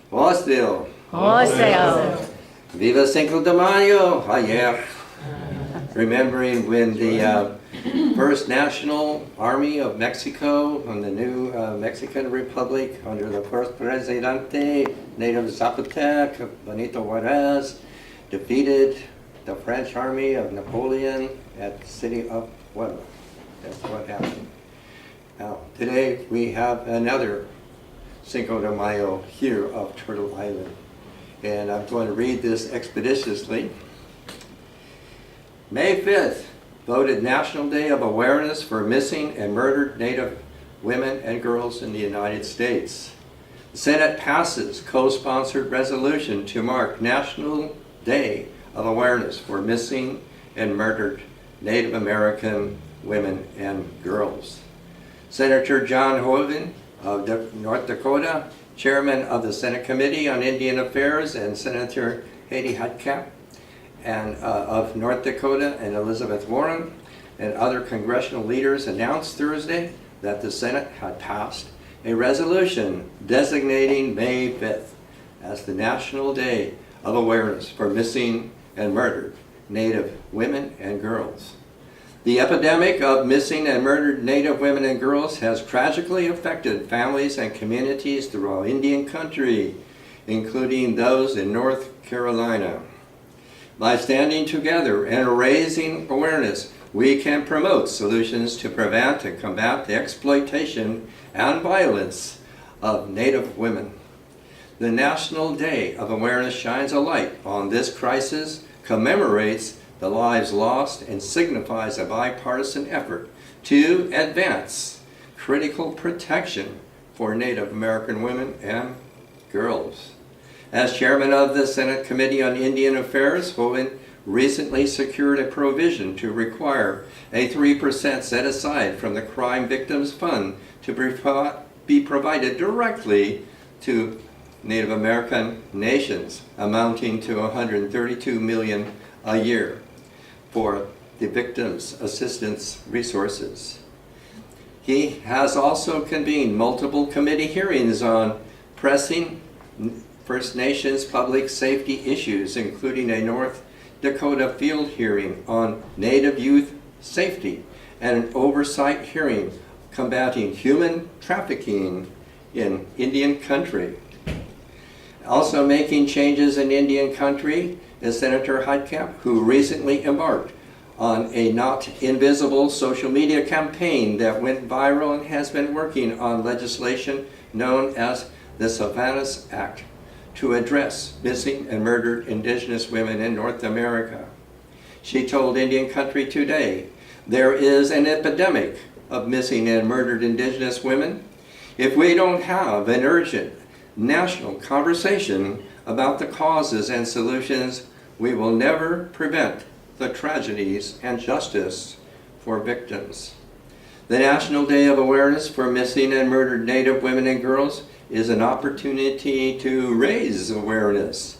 Hostel. Hostel. Viva Cinco de Mayo. Ayer. Remembering when the First National Army of Mexico and the new Mexican Republic under the first Presidente, Native Zapotec, Benito Juarez, defeated the French army of Napoleon at the city of Puebla. That's what happened. Now, today we have another Cinco de Mayo here of Turtle Island. And I'm going to read this expeditiously. May 5th, voted National Day of Awareness for Missing and Murdered Native Women and Girls in the United States. The Senate passes co-sponsored resolution to mark National Day of Awareness for Missing and Murdered Native American Women and Girls. Senator John Hoeven of North Dakota, Chairman of the Senate Committee on Indian Affairs, and Senator Haiti Hutcap of North Dakota, and Elizabeth Warren and other congressional leaders announced Thursday that the Senate had passed a resolution designating May 5th as the National Day of Awareness for Missing and Murdered Native Women and Girls. The epidemic of missing and murdered Native women and girls has tragically affected families and communities throughout Indian country, including those in North Carolina. By standing together and raising awareness, we can promote solutions to prevent and combat the exploitation and violence of Native women. The National Day of Awareness shines a light on this crisis, commemorates the lives lost, and signifies a bipartisan effort to advance critical protection for Native American women and girls. As chairman of the Senate Committee on Indian Affairs, Hoeven recently secured a provision to require a 3% set aside from the Crime Victims Fund to be provided directly to Native American nations, amounting to $132 million a year for the victims' assistance resources. He has also convened multiple committee hearings on pressing First Nations public safety issues, including a North Dakota field hearing on Native youth safety and an oversight hearing combating human trafficking in Indian country. Also making changes in Indian country is Senator Hutcap, who recently embarked on a not invisible social media campaign that went viral and has been working on legislation known as the Savannas Act to address missing and murdered Indigenous women in North America. She told Indian Country Today, "There is an epidemic of missing and murdered Indigenous women. If we don't have an urgent national conversation about the causes and solutions, we will never prevent the tragedies and justice for victims." The National Day of Awareness for Missing and Murdered Native Women and Girls is an opportunity to raise awareness,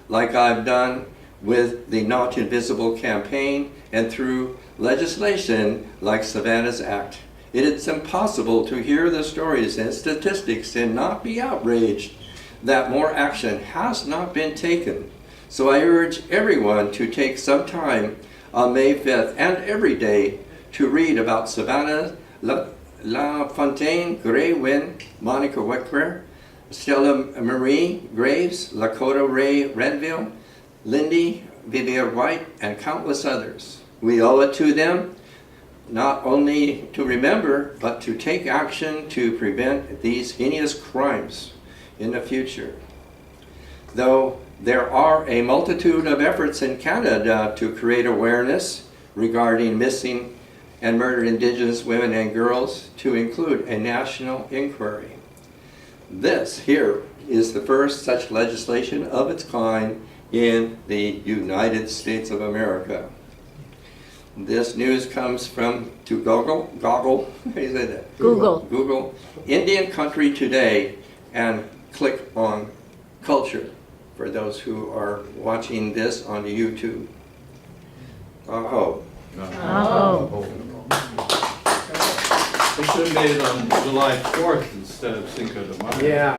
like I've done with the Not Invisible campaign and through legislation like Savannas Act. It is impossible to hear the stories and statistics and not be outraged that more action has not been taken. So I urge everyone to take some time on May 5th and every day to read about Savannah La Fontaine, Gray Wynn, Monica Weckler, Stella Marie Graves, Lakota Ray Renville, Lindy Vivier White, and countless others. We owe it to them not only to remember, but to take action to prevent these heinous crimes in the future. Though there are a multitude of efforts in Canada to create awareness regarding missing and murdered Indigenous women and girls, to include a national inquiry. This here is the first such legislation of its kind in the United States of America. This news comes from Google, Indian Country Today, and click on culture for those who are watching this on YouTube. Oh. We should have made it on July 4th instead of Cinco de Mayo. Yeah.